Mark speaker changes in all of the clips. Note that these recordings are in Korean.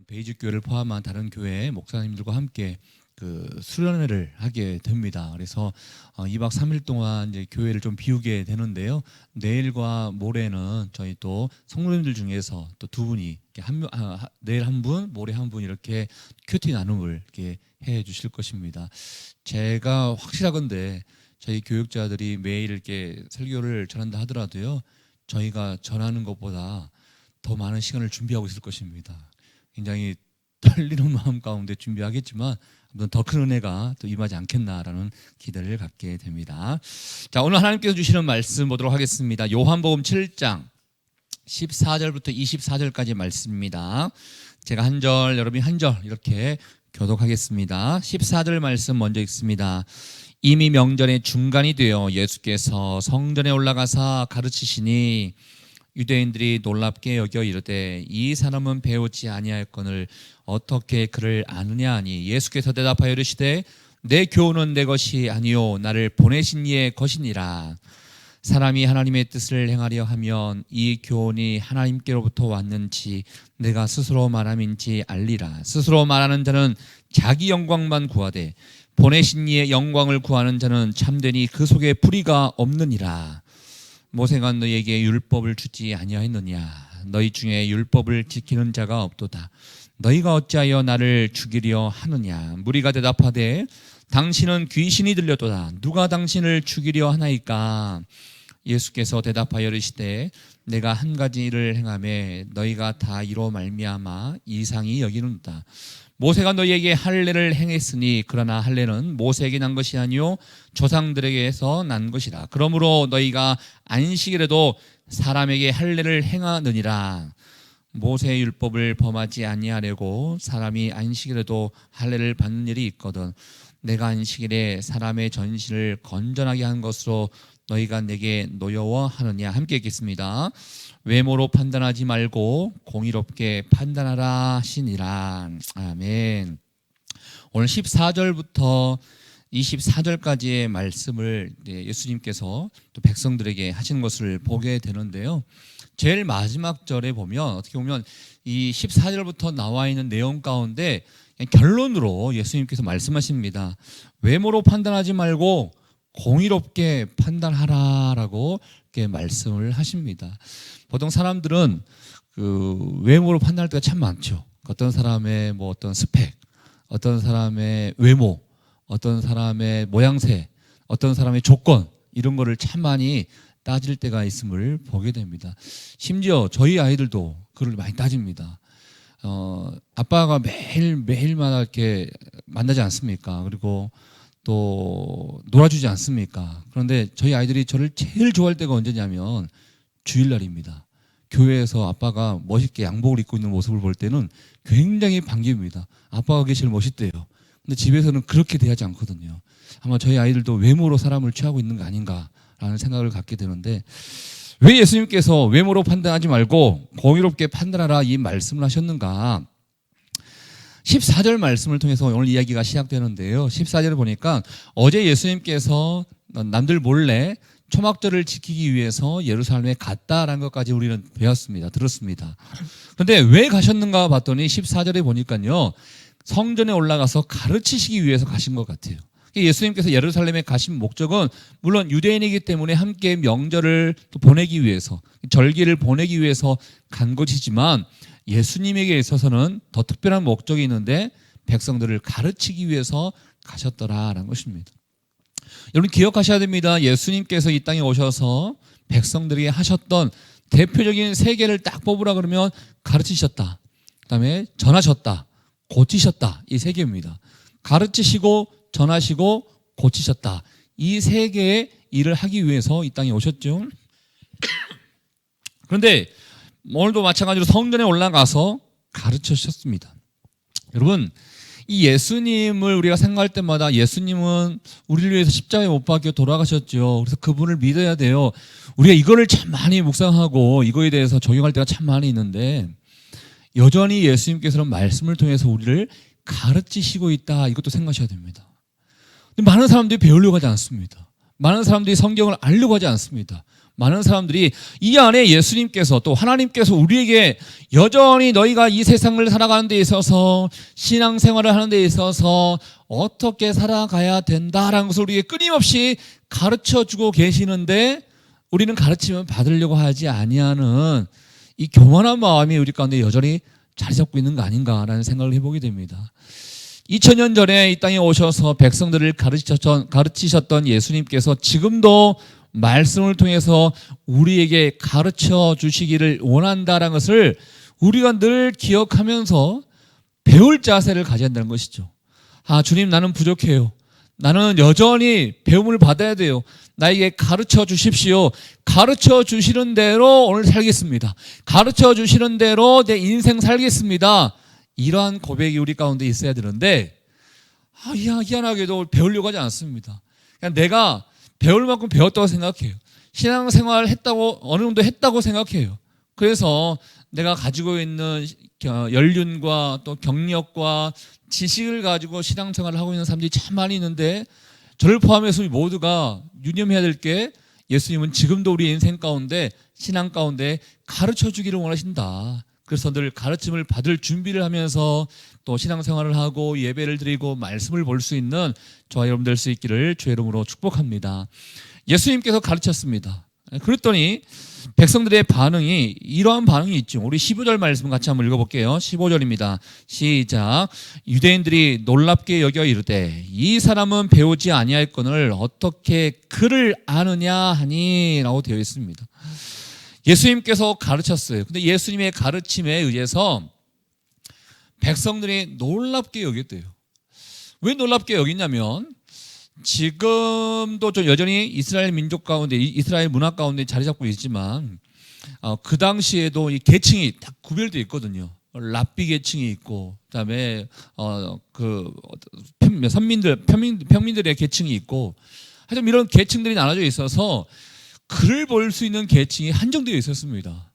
Speaker 1: 베이직 교회를 포함한 다른 교회 목사님들과 함께 수련회를 하게 됩니다. 그래서 2박 3일 동안 이제 교회를 좀 비우게 되는데요. 내일과 모레는 저희 또 성도님들 중에서 또 두 분이 내일 한 분, 모레 한 분 이렇게 큐티 나눔을 이렇게 해 주실 것입니다. 제가 확실하건대 저희 교육자들이 매일 이렇게 설교를 전한다 하더라도요, 저희가 전하는 것보다 더 많은 시간을 준비하고 있을 것입니다. 굉장히 떨리는 마음 가운데 준비하겠지만 더 큰 은혜가 또 임하지 않겠나라는 기대를 갖게 됩니다. 자, 오늘 하나님께서 주시는 말씀 보도록 하겠습니다. 요한복음 7장 14절부터 24절까지 말씀입니다. 제가 한 절, 여러분이 한 절 이렇게 교독하겠습니다. 14절 말씀 먼저 읽습니다. 이미 명절의 중간이 되어 예수께서 성전에 올라가사 가르치시니 유대인들이 놀랍게 여겨 이르되 이 사람은 배우지 아니하였거늘 어떻게 그를 아느냐 하니 예수께서 대답하여 이르시되 내 교훈은 내 것이 아니요 나를 보내신 이의 것이니라. 사람이 하나님의 뜻을 행하려 하면 이 교훈이 하나님께로부터 왔는지 내가 스스로 말함인지 알리라. 스스로 말하는 자는 자기 영광만 구하되 보내신 이의 영광을 구하는 자는 참되니 그 속에 불의가 없느니라. 모세가 너희에게 율법을 주지 아니하였느냐? 너희 중에 율법을 지키는 자가 없도다. 너희가 어찌하여 나를 죽이려 하느냐? 무리가 대답하되 당신은 귀신이 들렸도다. 누가 당신을 죽이려 하나이까? 예수께서 대답하여 이르시되 내가 한 가지 일을 행하매 너희가 다 이로 말미암아 이상히 여기는도다. 모세가 너희에게 할례를 행했으니 그러나 할례는 모세에게 난 것이 아니요 조상들에게서 난 것이라. 그러므로 너희가 안식일에도 사람에게 할례를 행하느니라. 모세의 율법을 범하지 아니하려고 사람이 안식일에도 할례를 받는 일이 있거든. 내가 안식일에 사람의 전신을 건전하게 한 것으로 너희가 내게 노여워하느냐. 함께 읽겠습니다. 외모로 판단하지 말고 공의롭게 판단하라 하시니라. 아멘. 오늘 14절부터 24절까지의 말씀을 예수님께서 또 백성들에게 하신 것을 보게 되는데요. 제일 마지막 절에 보면 어떻게 보면 이 14절부터 나와 있는 내용 가운데 결론으로 예수님께서 말씀하십니다. 외모로 판단하지 말고 공의롭게 판단하라라고 이렇게 말씀을 하십니다. 보통 사람들은 외모로 판단할 때가 참 많죠. 어떤 사람의 어떤 스펙, 어떤 사람의 외모, 어떤 사람의 모양새, 어떤 사람의 조건 이런 거를 참 많이 따질 때가 있음을 보게 됩니다. 심지어 저희 아이들도 그걸 많이 따집니다. 아빠가 매일마다 이렇게 만나지 않습니까? 그리고 또 놀아주지 않습니까? 그런데 저희 아이들이 저를 제일 좋아할 때가 언제냐면 주일날입니다. 교회에서 아빠가 멋있게 양복을 입고 있는 모습을 볼 때는 굉장히 반깁니다. 아빠가 그게 제일 멋있대요. 근데 집에서는 그렇게 대하지 않거든요. 아마 저희 아이들도 외모로 사람을 취하고 있는 거 아닌가라는 생각을 갖게 되는데, 왜 예수님께서 외모로 판단하지 말고 공의롭게 판단하라 이 말씀을 하셨는가? 14절 말씀을 통해서 오늘 이야기가 시작되는데요. 14절을 보니까 어제 예수님께서 남들 몰래 초막절을 지키기 위해서 예루살렘에 갔다라는 것까지 우리는 배웠습니다. 들었습니다. 그런데 왜 가셨는가 봤더니 14절에 보니까요, 성전에 올라가서 가르치시기 위해서 가신 것 같아요. 예수님께서 예루살렘에 가신 목적은 물론 유대인이기 때문에 함께 명절을 또 보내기 위해서, 절기를 보내기 위해서 간 것이지만 예수님에게 있어서는 더 특별한 목적이 있는데 백성들을 가르치기 위해서 가셨더라라는 것입니다. 여러분 기억하셔야 됩니다. 예수님께서 이 땅에 오셔서 백성들에게 하셨던 대표적인 세 개를 딱 뽑으라 그러면 가르치셨다, 그다음에 전하셨다, 고치셨다, 이 세 개입니다. 가르치시고 전하시고 고치셨다, 이 세 개의 일을 하기 위해서 이 땅에 오셨죠. 그런데 오늘도 마찬가지로 성전에 올라가서 가르치셨습니다. 여러분, 이 예수님을 우리가 생각할 때마다 예수님은 우리를 위해서 십자가에 못 박혀 돌아가셨죠. 그래서 그분을 믿어야 돼요. 우리가 이거를 참 많이 묵상하고 이거에 대해서 적용할 때가 참 많이 있는데, 여전히 예수님께서는 말씀을 통해서 우리를 가르치시고 있다, 이것도 생각하셔야 됩니다. 근데 많은 사람들이 배우려고 하지 않습니다. 많은 사람들이 성경을 알려고 하지 않습니다. 많은 사람들이 이 안에 예수님께서 또 하나님께서 우리에게 여전히 너희가 이 세상을 살아가는 데 있어서 신앙생활을 하는 데 있어서 어떻게 살아가야 된다라는 것을 우리에게 끊임없이 가르쳐주고 계시는데 우리는 가르침을 받으려고 하지 아니하는 이 교만한 마음이 우리 가운데 여전히 자리 잡고 있는 거 아닌가라는 생각을 해보게 됩니다. 2000년 전에 이 땅에 오셔서 백성들을 가르치셨던 예수님께서 지금도 말씀을 통해서 우리에게 가르쳐 주시기를 원한다는 것을 우리가 늘 기억하면서 배울 자세를 가져야 한다는 것이죠. 아, 주님, 나는 부족해요. 나는 여전히 배움을 받아야 돼요. 나에게 가르쳐 주십시오. 가르쳐 주시는 대로 오늘 살겠습니다. 가르쳐 주시는 대로 내 인생 살겠습니다. 이러한 고백이 우리 가운데 있어야 되는데 희한하게도 배우려고 하지 않습니다. 그냥 내가 배울 만큼 배웠다고 생각해요. 신앙생활 했다고 어느 정도 했다고 생각해요. 그래서 내가 가지고 있는 연륜과 또 경력과 지식을 가지고 신앙생활을 하고 있는 사람들이 참 많이 있는데 저를 포함해서 모두가 유념해야 될 게 예수님은 지금도 우리 인생 가운데 신앙 가운데 가르쳐 주기를 원하신다. 그래서 늘 가르침을 받을 준비를 하면서 또 신앙생활을 하고 예배를 드리고 말씀을 볼 수 있는 저와 여러분 될 수 있기를 주의 이름으로 축복합니다. 예수님께서 가르쳤습니다. 그랬더니 백성들의 반응이 이러한 반응이 있죠. 우리 15절 말씀 같이 한번 읽어볼게요. 15절입니다. 시작. 유대인들이 놀랍게 여겨 이르되 이 사람은 배우지 아니할거늘 어떻게 그를 아느냐 하니 라고 되어 있습니다. 예수님께서 가르쳤어요. 근데 예수님의 가르침에 의해서 백성들이 놀랍게 여겼대요. 왜 놀랍게 여기냐면 지금도 좀 여전히 이스라엘 민족 가운데 이스라엘 문화 가운데 자리 잡고 있지만 그 당시에도 이 계층이 딱 구별되어 있거든요. 랍비 계층이 있고 그다음에 그 평민들의 계층이 있고 하여튼 이런 계층들이 나눠져 있어서 글을 볼 수 있는 계층이 한정되어 있었습니다.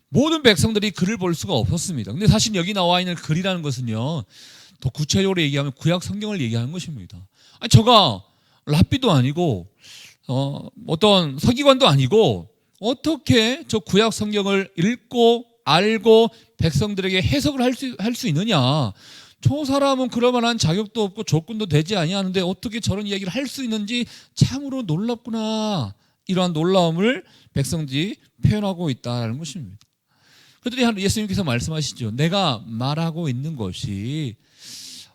Speaker 1: 모든 백성들이 글을 볼 수가 없었습니다. 근데 사실 여기 나와 있는 글이라는 것은요, 더 구체적으로 얘기하면 구약 성경을 얘기하는 것입니다. 아니, 저가 랍비도 아니고 어떤 서기관도 아니고 어떻게 저 구약 성경을 읽고 알고 백성들에게 해석을 할 수 있느냐? 저 사람은 그럴 만한 자격도 없고 조건도 되지 아니하는데 어떻게 저런 이야기를 할 수 있는지 참으로 놀랍구나. 이러한 놀라움을 백성들이 표현하고 있다는 것입니다. 그랬더니 예수님께서 말씀하시죠. 내가 말하고 있는 것이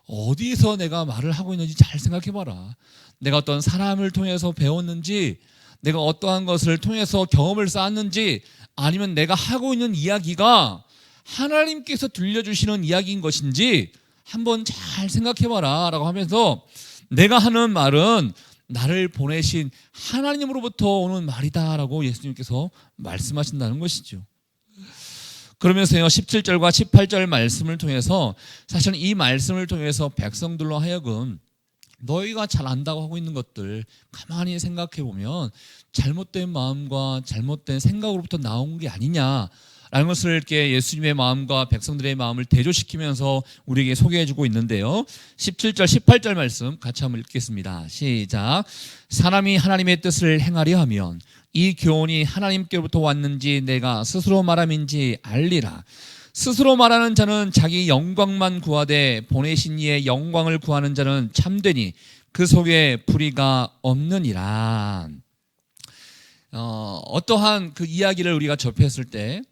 Speaker 1: 어디서 내가 말을 하고 있는지 잘 생각해봐라. 내가 어떤 사람을 통해서 배웠는지, 내가 어떠한 것을 통해서 경험을 쌓았는지, 아니면 내가 하고 있는 이야기가 하나님께서 들려주시는 이야기인 것인지 한번 잘 생각해봐라 라고 하면서 내가 하는 말은 나를 보내신 하나님으로부터 오는 말이다 라고 예수님께서 말씀하신다는 것이죠. 그러면서요 17절과 18절 말씀을 통해서 사실은 이 말씀을 통해서 백성들로 하여금 너희가 잘 안다고 하고 있는 것들 가만히 생각해 보면 잘못된 마음과 잘못된 생각으로부터 나온 게 아니냐 라는 것을 이렇게 예수님의 마음과 백성들의 마음을 대조시키면서 우리에게 소개해주고 있는데요. 17절 18절 말씀 같이 한번 읽겠습니다. 시작. 사람이 하나님의 뜻을 행하려 하면 이 교훈이 하나님께로부터 왔는지 내가 스스로 말함인지 알리라. 스스로 말하는 자는 자기 영광만 구하되 보내신 이의 영광을 구하는 자는 참되니 그 속에 불의가 없느니라. 어떠한 그 이야기를 우리가 접했을 때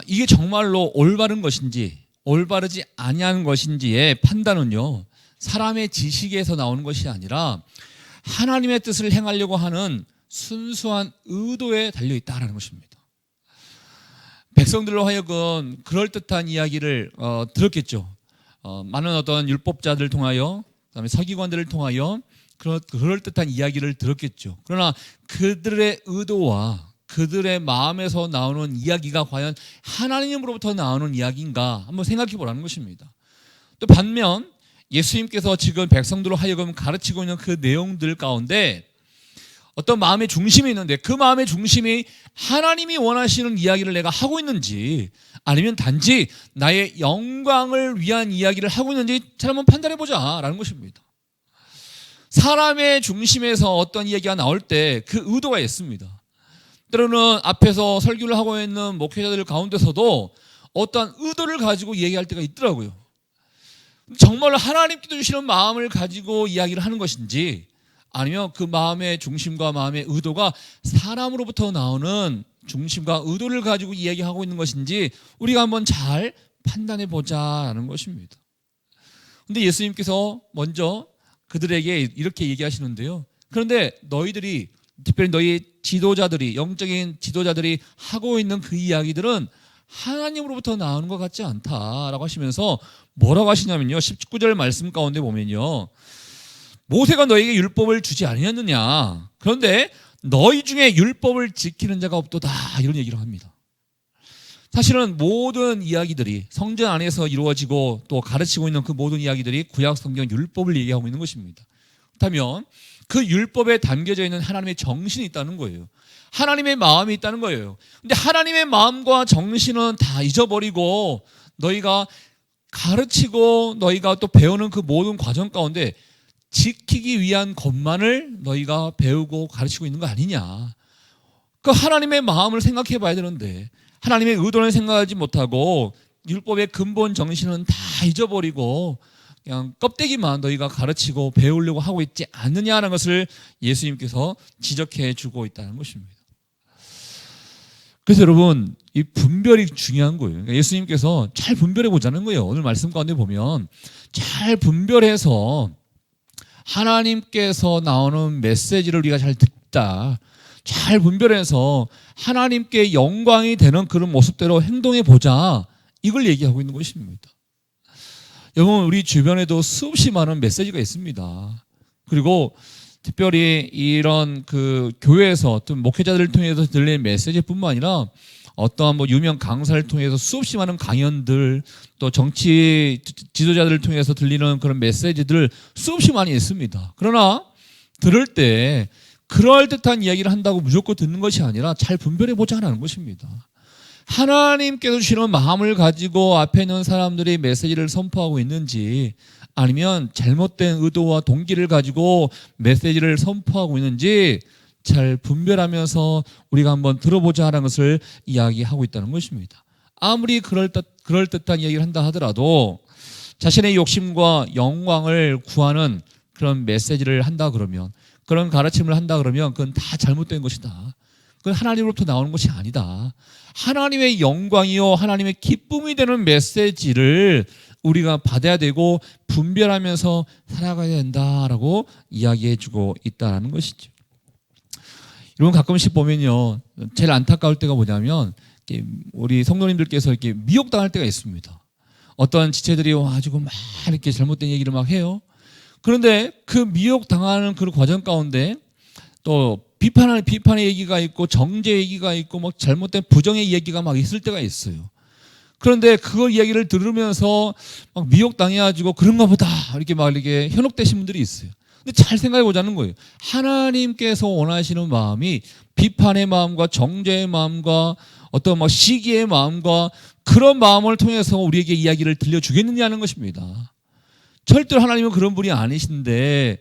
Speaker 1: 이게 정말로 올바른 것인지 올바르지 아니한 것인지의 판단은요 사람의 지식에서 나오는 것이 아니라 하나님의 뜻을 행하려고 하는 순수한 의도에 달려있다는 것입니다. 백성들로 하여금 그럴듯한 이야기를 들었겠죠. 많은 어떤 율법자들을 통하여 그다음에 서기관들을 통하여 그럴듯한 이야기를 들었겠죠. 그러나 그들의 의도와 그들의 마음에서 나오는 이야기가 과연 하나님으로부터 나오는 이야기인가 한번 생각해 보라는 것입니다. 또 반면 예수님께서 지금 백성들로 하여금 가르치고 있는 그 내용들 가운데 어떤 마음의 중심이 있는데 그 마음의 중심이 하나님이 원하시는 이야기를 내가 하고 있는지 아니면 단지 나의 영광을 위한 이야기를 하고 있는지 잘 한번 판단해 보자라는 것입니다. 사람의 중심에서 어떤 이야기가 나올 때 그 의도가 있습니다. 때로는 앞에서 설교를 하고 있는 목회자들 가운데서도 어떠한 의도를 가지고 얘기할 때가 있더라고요. 정말로 하나님께서 주시는 마음을 가지고 이야기를 하는 것인지, 아니면 그 마음의 중심과 마음의 의도가 사람으로부터 나오는 중심과 의도를 가지고 이야기하고 있는 것인지 우리가 한번 잘 판단해 보자는 것입니다. 근데 예수님께서 먼저 그들에게 이렇게 얘기하시는데요. 그런데 너희들이, 특별히 너희 지도자들이, 영적인 지도자들이 하고 있는 그 이야기들은 하나님으로부터 나오는 것 같지 않다라고 하시면서 뭐라고 하시냐면요, 19절 말씀 가운데 보면요, 모세가 너희에게 율법을 주지 아니었느냐, 그런데 너희 중에 율법을 지키는 자가 없도다, 이런 얘기를 합니다. 사실은 모든 이야기들이 성전 안에서 이루어지고 또 가르치고 있는 그 모든 이야기들이 구약 성경 율법을 얘기하고 있는 것입니다. 그렇다면 그 율법에 담겨져 있는 하나님의 정신이 있다는 거예요. 하나님의 마음이 있다는 거예요. 근데 하나님의 마음과 정신은 다 잊어버리고 너희가 가르치고 너희가 또 배우는 그 모든 과정 가운데 지키기 위한 것만을 너희가 배우고 가르치고 있는 거 아니냐. 그 하나님의 마음을 생각해 봐야 되는데 하나님의 의도는 생각하지 못하고 율법의 근본 정신은 다 잊어버리고 그냥 껍데기만 너희가 가르치고 배우려고 하고 있지 않느냐는 것을 예수님께서 지적해 주고 있다는 것입니다. 그래서 여러분, 이 분별이 중요한 거예요. 그러니까 예수님께서 잘 분별해 보자는 거예요. 오늘 말씀 가운데 보면 잘 분별해서 하나님께서 나오는 메시지를 우리가 잘 듣자, 잘 분별해서 하나님께 영광이 되는 그런 모습대로 행동해 보자, 이걸 얘기하고 있는 것입니다. 여러분, 우리 주변에도 수없이 많은 메시지가 있습니다. 그리고 특별히 이런 그 교회에서 또 목회자들을 통해서 들리는 메시지뿐만 아니라 어떠한 뭐 유명 강사를 통해서 수없이 많은 강연들, 또 정치 지도자들을 통해서 들리는 그런 메시지들 수없이 많이 있습니다. 그러나 들을 때 그럴듯한 이야기를 한다고 무조건 듣는 것이 아니라 잘 분별해 보자는 것입니다. 하나님께서 주시는 마음을 가지고 앞에 있는 사람들이 메시지를 선포하고 있는지, 아니면 잘못된 의도와 동기를 가지고 메시지를 선포하고 있는지 잘 분별하면서 우리가 한번 들어보자 하는 것을 이야기하고 있다는 것입니다. 아무리 그럴듯한 이야기를 한다 하더라도 자신의 욕심과 영광을 구하는 그런 메시지를 한다 그러면, 그런 가르침을 한다 그러면 그건 다 잘못된 것이다. 그건 하나님으로부터 나오는 것이 아니다. 하나님의 영광이요 하나님의 기쁨이 되는 메시지를 우리가 받아야 되고 분별하면서 살아가야 된다라고 이야기해주고 있다는 것이죠. 여러분, 가끔씩 보면요, 제일 안타까울 때가 뭐냐면 우리 성도님들께서 이렇게 미혹당할 때가 있습니다. 어떤 지체들이 와가지고 막 이렇게 잘못된 얘기를 막 해요. 그런데 그 미혹당하는 그 과정 가운데 또 비판의 얘기가 있고 정죄 얘기가 있고 막 잘못된 부정의 얘기가 막 있을 때가 있어요. 그런데 그 이야기를 들으면서 막 미혹당해가지고 그런가 보다 이렇게 막 이렇게 현혹되신 분들이 있어요. 근데 잘 생각해 보자는 거예요. 하나님께서 원하시는 마음이 비판의 마음과 정죄의 마음과 어떤 막 시기의 마음과 그런 마음을 통해서 우리에게 이야기를 들려주겠느냐는 것입니다. 절대로 하나님은 그런 분이 아니신데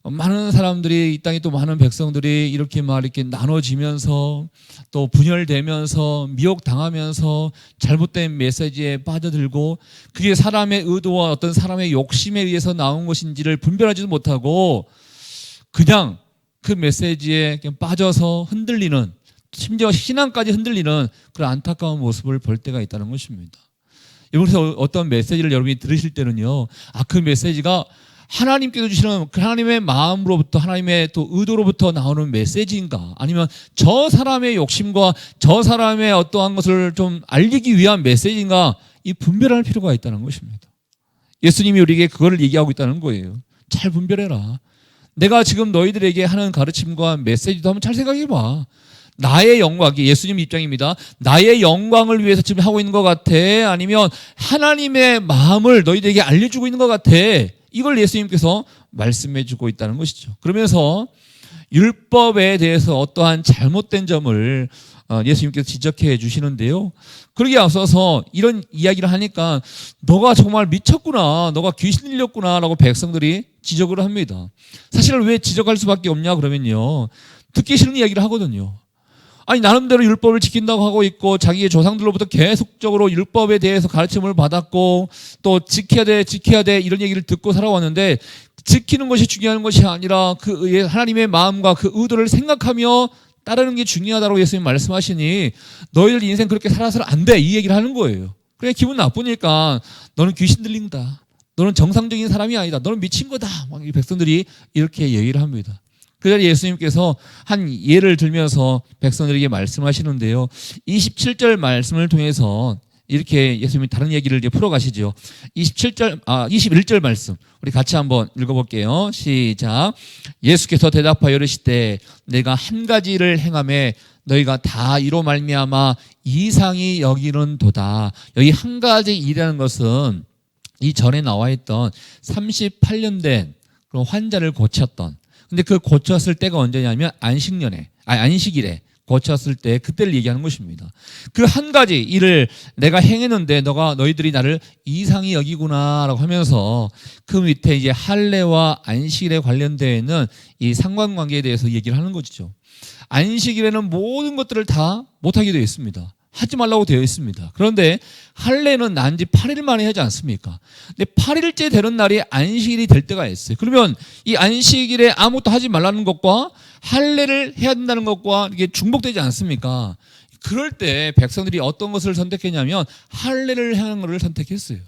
Speaker 1: 많은 사람들이, 이 땅에 또 많은 백성들이 이렇게 막 이렇게 나눠지면서 또 분열되면서 미혹당하면서 잘못된 메시지에 빠져들고 그게 사람의 의도와 어떤 사람의 욕심에 의해서 나온 것인지를 분별하지도 못하고 그냥 그 메시지에 그냥 빠져서 흔들리는, 심지어 신앙까지 흔들리는 그런 안타까운 모습을 볼 때가 있다는 것입니다. 여기서 어떤 메시지를 여러분이 들으실 때는요, 그 메시지가 하나님께서 주시는 그 하나님의 마음으로부터, 하나님의 또 의도로부터 나오는 메시지인가, 아니면 저 사람의 욕심과 저 사람의 어떠한 것을 좀 알리기 위한 메시지인가, 이 분별할 필요가 있다는 것입니다. 예수님이 우리에게 그거를 얘기하고 있다는 거예요. 잘 분별해라. 내가 지금 너희들에게 하는 가르침과 메시지도 한번 잘 생각해봐. 나의 영광, 예수님 입장입니다. 나의 영광을 위해서 지금 하고 있는 것 같아? 아니면 하나님의 마음을 너희들에게 알려주고 있는 것 같아? 이걸 예수님께서 말씀해 주고 있다는 것이죠. 그러면서 율법에 대해서 어떠한 잘못된 점을 예수님께서 지적해 주시는데요. 그러기에 앞서서 이런 이야기를 하니까 너가 정말 미쳤구나, 너가 귀신 들렸구나 라고 백성들이 지적을 합니다. 사실 왜 지적할 수밖에 없냐 그러면요, 듣기 싫은 이야기를 하거든요. 아니 나름대로 율법을 지킨다고 하고 있고 자기의 조상들로부터 계속적으로 율법에 대해서 가르침을 받았고 또 지켜야 돼 이런 얘기를 듣고 살아왔는데 지키는 것이 중요한 것이 아니라 그 하나님의 마음과 그 의도를 생각하며 따르는 게 중요하다고 예수님 말씀하시니 너희들 인생 그렇게 살아서는 안 돼 이 얘기를 하는 거예요. 그래 기분 나쁘니까 너는 귀신 들린다. 너는 정상적인 사람이 아니다. 너는 미친 거다. 막 이 백성들이 이렇게 얘기를 합니다. 그 자리에 예수님께서 한 예를 들면서 백성들에게 말씀하시는데요. 27절 말씀을 통해서 이렇게 예수님이 다른 얘기를 이제 풀어가시죠. 21절 말씀 우리 같이 한번 읽어볼게요. 시작. 예수께서 대답하여 이르시되 내가 한 가지를 행하매 너희가 다 이로 말미암아 이상히 여기는도다. 여기 한 가지 일이라는 것은 이 전에 나와 있던 38년 된 그런 환자를 고쳤던 근데 그 고쳤을 때가 언제냐면 안식일에 고쳤을 때 그때를 얘기하는 것입니다. 그 한 가지 일을 내가 행했는데 너희들이 나를 이상히 여기구나라고 하면서 그 밑에 이제 할례와 안식일에 관련되어 있는 이 상관관계에 대해서 얘기를 하는 것이죠. 안식일에는 모든 것들을 다 못하게 되어 있습니다. 하지 말라고 되어 있습니다. 그런데 할례는 난 지 8일 만에 하지 않습니까? 근데 8일째 되는 날이 안식일이 될 때가 있어요. 그러면 이 안식일에 아무것도 하지 말라는 것과 할례를 해야 된다는 것과 이게 중복되지 않습니까? 그럴 때 백성들이 어떤 것을 선택했냐면 할례를 하는 것을 선택했어요.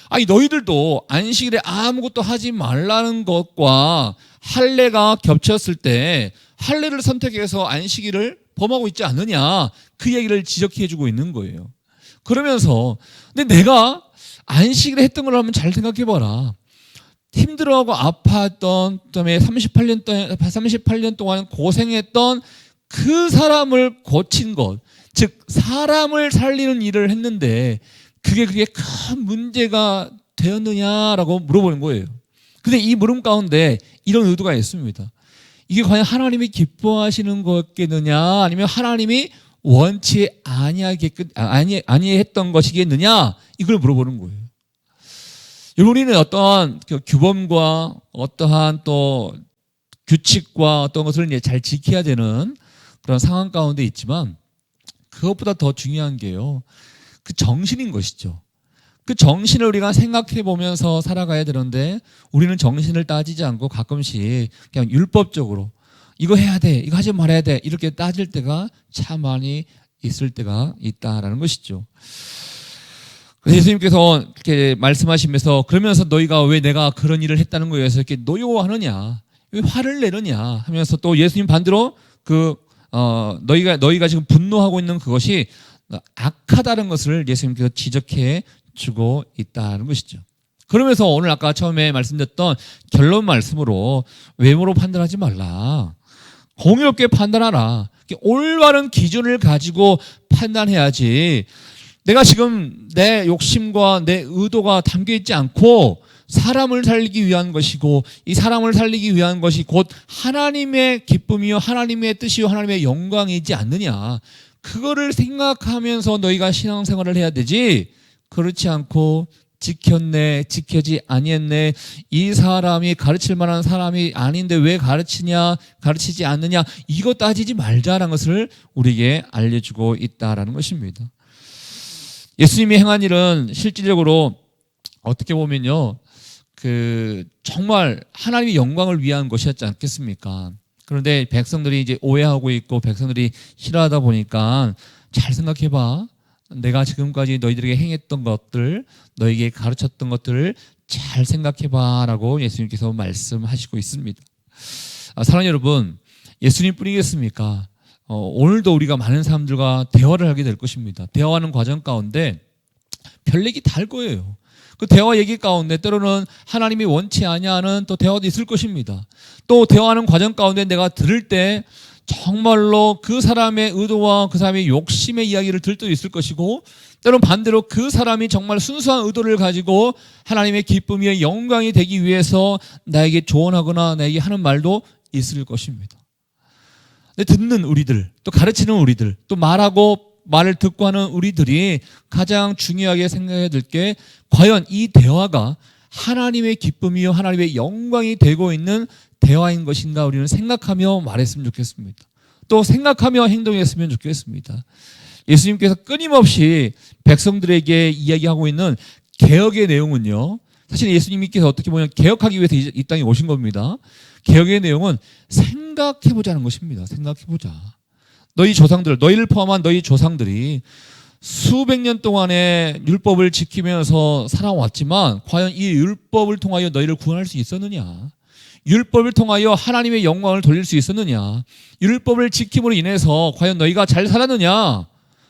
Speaker 1: 아니 너희들도 안식일에 아무것도 하지 말라는 것과 할례가 겹쳤을 때 할례를 선택해서 안식일을 범하고 있지 않느냐 그 얘기를 지적해 주고 있는 거예요. 그러면서 근데 내가 안식일에 했던 걸 한번 잘 생각해 봐라. 힘들어하고 아파했던 그다음에 38년 동안 고생했던 그 사람을 고친 것, 즉 사람을 살리는 일을 했는데 그게 큰 문제가 되었느냐라고 물어보는 거예요. 근데 이 물음 가운데 이런 의도가 있습니다. 이게 과연 하나님이 기뻐하시는 거겠느냐 아니면 하나님이 원치 아니했던 것이겠느냐 이걸 물어보는 거예요. 우리는 어떠한 규범과 어떠한 또 규칙과 어떤 것을 잘 지켜야 되는 그런 상황 가운데 있지만 그것보다 더 중요한 게요. 그 정신인 것이죠. 그 정신을 우리가 생각해 보면서 살아가야 되는데 우리는 정신을 따지지 않고 가끔씩 그냥 율법적으로 이거 해야 돼, 이거 하지 말아야 돼 이렇게 따질 때가 참 많이 있을 때가 있다라는 것이죠. 그래서 예수님께서 이렇게 말씀하시면서 그러면서 너희가 왜 내가 그런 일을 했다는 거에 대해서 이렇게 노여워하느냐, 왜 화를 내느냐 하면서 또 예수님 반대로 너희가 지금 분노하고 있는 그것이 악하다는 것을 예수님께서 지적해 주고 있다는 것이죠. 그러면서 오늘 아까 처음에 말씀드렸던 결론 말씀으로 외모로 판단하지 말라. 공의롭게 판단하라. 올바른 기준을 가지고 판단해야지. 내가 지금 내 욕심과 내 의도가 담겨 있지 않고 사람을 살리기 위한 것이고 이 사람을 살리기 위한 것이 곧 하나님의 기쁨이요 하나님의 뜻이요 하나님의 영광이지 않느냐. 그거를 생각하면서 너희가 신앙생활을 해야 되지. 그렇지 않고 지켰네, 지켜지 아니했네, 이 사람이 가르칠 만한 사람이 아닌데 왜 가르치지 않느냐, 이거 따지지 말자라는 것을 우리에게 알려주고 있다라는 것입니다. 예수님이 행한 일은 실질적으로 어떻게 보면요, 정말 하나님의 영광을 위한 것이었지 않겠습니까? 그런데 백성들이 이제 오해하고 있고 백성들이 싫어하다 보니까 잘 생각해봐. 내가 지금까지 너희들에게 행했던 것들, 너에게 가르쳤던 것들을 잘 생각해봐 라고 예수님께서 말씀하시고 있습니다. 사랑하는 여러분, 예수님 뿐이겠습니까? 오늘도 우리가 많은 사람들과 대화를 하게 될 것입니다. 대화하는 과정 가운데 별 얘기 다 할 거예요. 그 대화 얘기 가운데 때로는 하나님이 원치 아니하는 또 대화도 있을 것입니다. 또 대화하는 과정 가운데 내가 들을 때 정말로 그 사람의 의도와 그 사람의 욕심의 이야기를 들 때도 있을 것이고 때로는 반대로 그 사람이 정말 순수한 의도를 가지고 하나님의 기쁨이 영광이 되기 위해서 나에게 조언하거나 나에게 하는 말도 있을 것입니다. 근데 듣는 우리들, 또 가르치는 우리들, 또 말을 듣고 하는 우리들이 가장 중요하게 생각해야 될 게 과연 이 대화가 하나님의 기쁨이요 하나님의 영광이 되고 있는 대화인 것인가 우리는 생각하며 말했으면 좋겠습니다. 또 생각하며 행동했으면 좋겠습니다. 예수님께서 끊임없이 백성들에게 이야기하고 있는 개혁의 내용은요, 사실 예수님께서 어떻게 보면 개혁하기 위해서 이 땅에 오신 겁니다. 개혁의 내용은 생각해보자는 것입니다. 생각해보자. 너희 조상들, 너희를 포함한 너희 조상들이 수백 년 동안의 율법을 지키면서 살아왔지만 과연 이 율법을 통하여 너희를 구원할 수 있었느냐? 율법을 통하여 하나님의 영광을 돌릴 수 있었느냐? 율법을 지킴으로 인해서 과연 너희가 잘 살았느냐?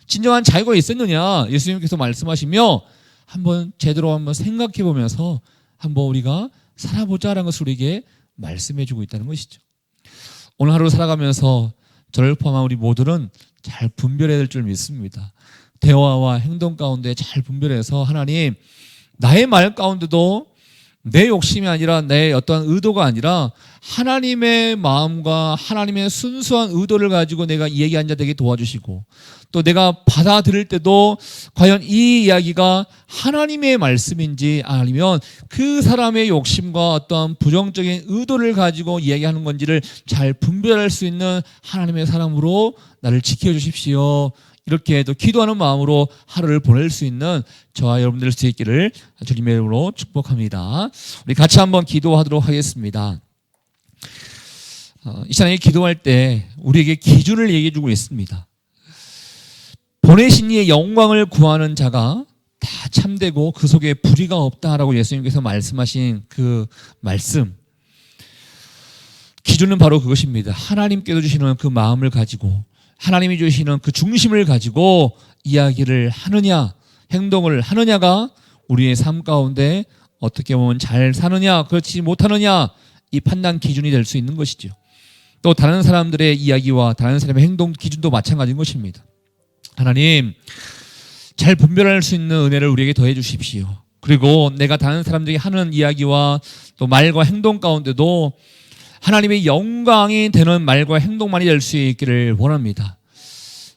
Speaker 1: 진정한 자유가 있었느냐? 예수님께서 말씀하시며 한번 제대로 한번 생각해 보면서 한번 우리가 살아보자라는 것을 우리에게 말씀해 주고 있다는 것이죠. 오늘 하루 살아가면서 저를 포함한 우리 모두는 잘 분별해야 될 줄 믿습니다. 대화와 행동 가운데 잘 분별해서 하나님, 나의 말 가운데도 내 욕심이 아니라 내 어떠한 의도가 아니라 하나님의 마음과 하나님의 순수한 의도를 가지고 내가 이 얘기한 자 되게 도와주시고, 또 내가 받아들일 때도 과연 이 이야기가 하나님의 말씀인지 아니면 그 사람의 욕심과 어떠한 부정적인 의도를 가지고 이야기하는 건지를 잘 분별할 수 있는 하나님의 사람으로 나를 지켜주십시오. 이렇게 또 기도하는 마음으로 하루를 보낼 수 있는 저와 여러분들 될 수 있기를 주님의 이름으로 축복합니다. 우리 같이 한번 기도하도록 하겠습니다. 이 시간에 기도할 때 우리에게 기준을 얘기해 주고 있습니다. 보내신 이의 영광을 구하는 자가 다 참되고 그 속에 불의가 없다라고 예수님께서 말씀하신 그 말씀, 기준은 바로 그것입니다. 하나님께서 주시는 그 마음을 가지고, 하나님이 주시는 그 중심을 가지고 이야기를 하느냐, 행동을 하느냐가 우리의 삶 가운데 어떻게 보면 잘 사느냐, 그렇지 못하느냐, 이 판단 기준이 될 수 있는 것이죠. 또 다른 사람들의 이야기와 다른 사람의 행동 기준도 마찬가지인 것입니다. 하나님, 잘 분별할 수 있는 은혜를 우리에게 더해 주십시오. 그리고 내가 다른 사람들이 하는 이야기와 또 말과 행동 가운데도 하나님의 영광이 되는 말과 행동만이 될 수 있기를 원합니다.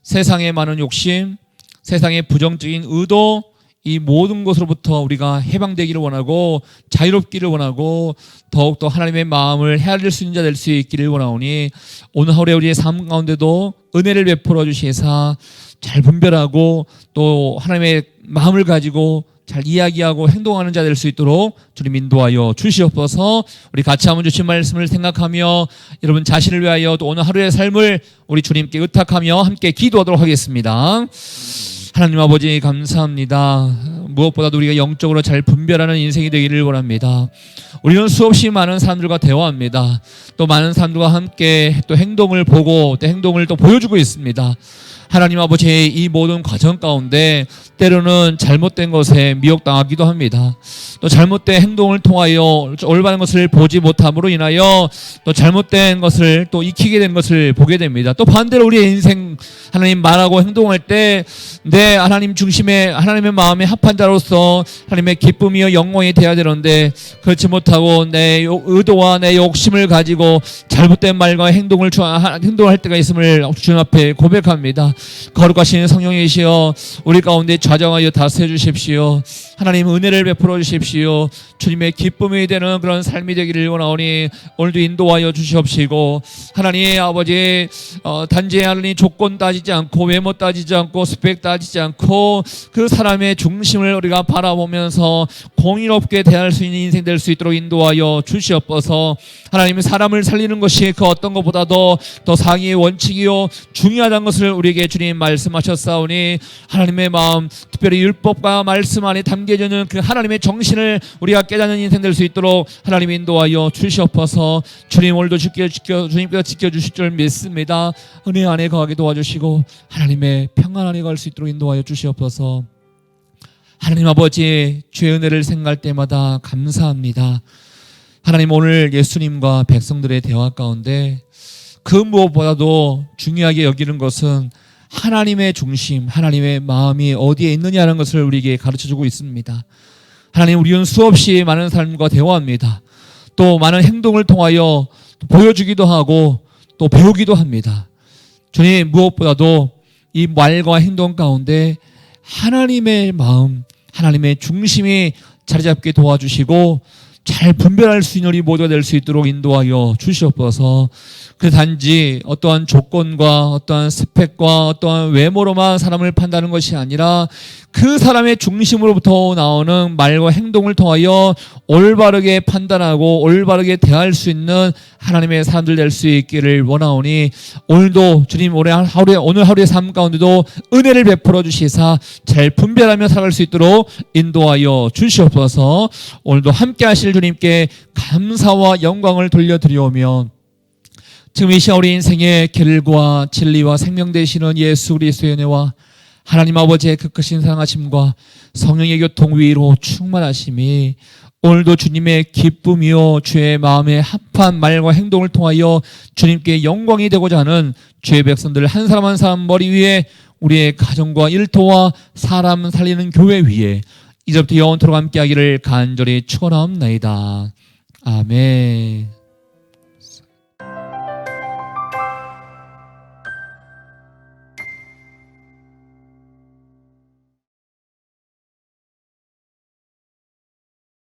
Speaker 1: 세상의 많은 욕심, 세상의 부정적인 의도, 이 모든 것으로부터 우리가 해방되기를 원하고 자유롭기를 원하고 더욱더 하나님의 마음을 헤아릴 수 있는 자 될 수 있기를 원하오니 오늘 하루에 우리의 삶 가운데도 은혜를 베풀어 주시사 잘 분별하고 또 하나님의 마음을 가지고 잘 이야기하고 행동하는 자 될 수 있도록 주님 인도하여 주시옵소서. 우리 같이 한번 주신 말씀을 생각하며 여러분 자신을 위하여 또 오늘 하루의 삶을 우리 주님께 의탁하며 함께 기도하도록 하겠습니다. 하나님 아버지 감사합니다. 무엇보다도 우리가 영적으로 잘 분별하는 인생이 되기를 원합니다. 우리는 수없이 많은 사람들과 대화합니다. 또 많은 사람들과 함께 또 행동을 보고 또 행동을 또 보여주고 있습니다. 하나님 아버지, 이 모든 과정 가운데 때로는 잘못된 것에 미혹당하기도 합니다. 또 잘못된 행동을 통하여 올바른 것을 보지 못함으로 인하여 또 잘못된 것을 또 익히게 된 것을 보게 됩니다. 또 반대로 우리의 인생 하나님 말하고 행동할 때 내 하나님 중심의 하나님의 마음에 합한 자로서 하나님의 기쁨이여 영광이 되어야 되는데 그렇지 못하고 내 의도와 내 욕심을 가지고 잘못된 말과 행동을 행동할 때가 있음을 주님 앞에 고백합니다. 거룩하신 성령이시여 우리 가운데 좌정하여 다스려 주십시오. 하나님 은혜를 베풀어 주십시오. 주님의 기쁨이 되는 그런 삶이 되기를 원하오니 오늘도 인도하여 주시옵시고 하나님 아버지 단지 하나님 조건 따지지 않고 외모 따지지 않고 스펙 따지지 않고 그 사람의 중심을 우리가 바라보면서 공의롭게 대할 수 있는 인생 될 수 있도록 인도하여 주시옵소서. 하나님 사람을 살리는 것이 그 어떤 것보다도 더 상위의 원칙이요 중요하다는 것을 우리에게 주님 말씀하셨사오니 하나님의 마음 특별히 율법과 말씀 안에 담겨져 있는 그 하나님의 정신을 우리가 깨닫는 인생 될 수 있도록 하나님 인도하여 주시옵소서. 주님 오늘도 주님께서 지켜주실 줄 믿습니다. 은혜 안에 거하게 도와주시고 하나님의 평안 안에 갈 수 있도록 인도하여 주시옵소서. 하나님 아버지, 주의 은혜를 생각할 때마다 감사합니다. 하나님 오늘 예수님과 백성들의 대화 가운데 그 무엇보다도 중요하게 여기는 것은 하나님의 중심, 하나님의 마음이 어디에 있느냐는 것을 우리에게 가르쳐주고 있습니다. 하나님, 우리는 수없이 많은 사람과 대화합니다. 또 많은 행동을 통하여 보여주기도 하고 또 배우기도 합니다. 주님, 무엇보다도 이 말과 행동 가운데 하나님의 마음, 하나님의 중심이 자리잡게 도와주시고 잘 분별할 수 있는 우리 모두가 될 수 있도록 인도하여 주시옵소서. 그 단지 어떠한 조건과 어떠한 스펙과 어떠한 외모로만 사람을 판단하는 것이 아니라 그 사람의 중심으로부터 나오는 말과 행동을 통하여 올바르게 판단하고 올바르게 대할 수 있는 하나님의 사람들 될 수 있기를 원하오니, 오늘도 주님 오늘 하루의 삶 가운데도 은혜를 베풀어 주시사 잘 분별하며 살아갈 수 있도록 인도하여 주시옵소서. 오늘도 함께 하실 주님께 감사와 영광을 돌려드리오며, 지금 이 시간 우리 인생의 길과 진리와 생명 되시는 예수 그리스도의 은혜와 하나님 아버지의 그 크신 사랑하심과 성령의 교통 위로 충만하심이 오늘도 주님의 기쁨이요 주의 마음에 합한 말과 행동을 통하여 주님께 영광이 되고자 하는 주의 백성들 한 사람 한 사람 머리 위에, 우리의 가정과 일터와 사람 살리는 교회 위에 이제부터 영원토록 함께하기를 간절히 축원하옵나이다. 아멘.